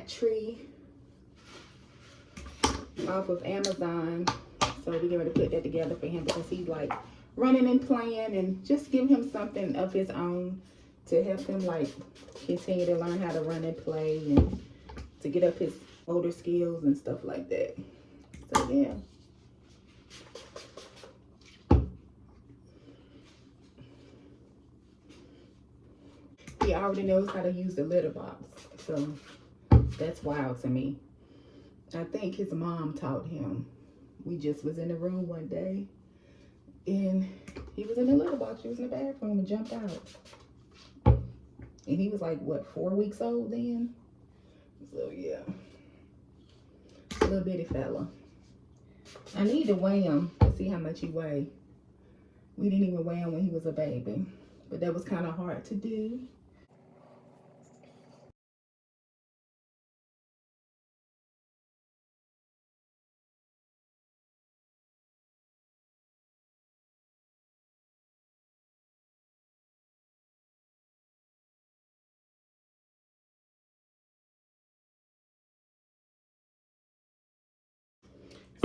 cat tree off of Amazon. So we're going to put that together for him because he's like running and playing, and just give him something of his own to help him like continue to learn how to run and play and to get up his motor skills and stuff like that. So yeah. He already knows how to use the litter box, so that's wild to me. I think his mom taught him. We just was in the room one day, and he was in the litter box. He was in the bathroom and jumped out. And he was like, what, 4 weeks old then? So yeah, a little bitty fella. I need to weigh him to see how much he weighed. We didn't even weigh him when he was a baby, but that was kind of hard to do.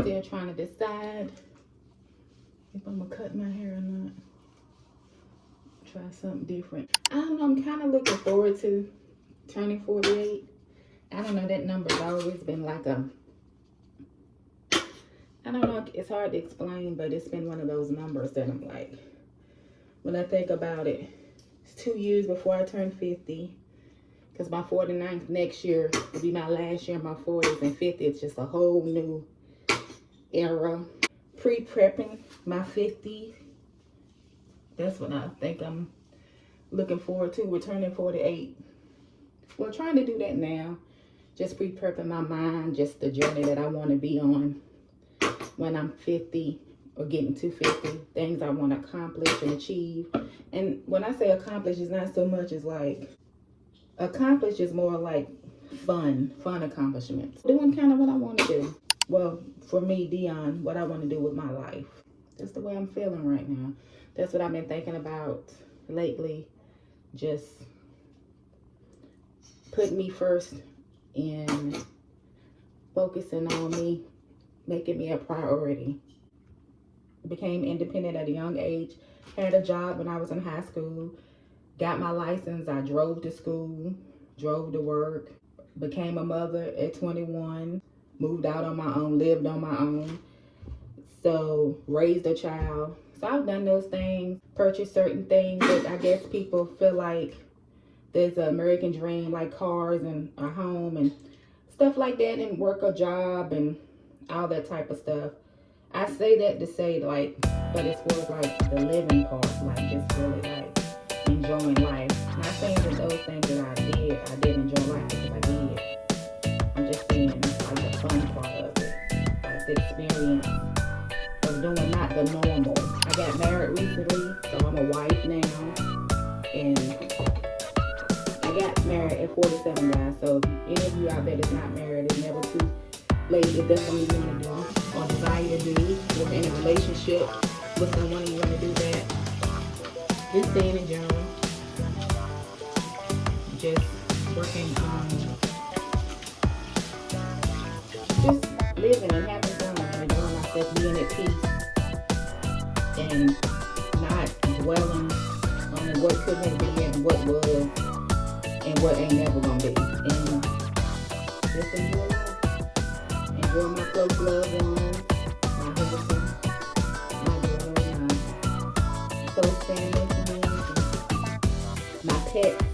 Still trying to decide if I'm gonna cut my hair or not. Try something different. I don't know, I'm kind of looking forward to turning 48. I don't know, that number's always been like a, I don't know, it's hard to explain, but it's been one of those numbers that I'm like, when I think about it, it's 2 years before I turn 50, because my 49th next year will be my last year of my 40s, and 50 it's just a whole new era. Pre-prepping my 50s. That's what I think I'm looking forward to. We're turning 48. Well, trying to do that now. Just pre-prepping my mind, just the journey that I want to be on when I'm 50 or getting to 50. Things I want to accomplish and achieve. And when I say accomplish, it's not so much as like, accomplish is more like fun accomplishments. Doing kind of what I want to do. Well, for me, Dionne, what I want to do with my life. That's the way I'm feeling right now. That's what I've been thinking about lately. Just putting me first and focusing on me, making me a priority. Became independent at a young age. Had a job when I was in high school. Got my license. I drove to school, drove to work. Became a mother at 21. Moved out on my own, lived on my own. So, raised a child. So, I've done those things, purchased certain things that I guess people feel like there's an American dream, like cars and a home and stuff like that, and work a job and all that type of stuff. I say that to say, like, but it's for like the living part, like just really like enjoying life. Not saying that those things that I did enjoy life because I did. I'm just saying like the fun part of it, like the experience of doing not the normal. I got married recently, so I'm a wife now, and I got married at 47, guys. So any of you out there that's not married, it's never too late if that's something you want to do or desire to do, or in a relationship with someone and you want to do that. Just staying in general, just working on just living and having fun and enjoying myself, being at peace and not dwelling on what could have been and what was and what ain't never gonna be. And just enjoy life. Enjoy my close loved ones, my husband, my daughter, my close family, my pets.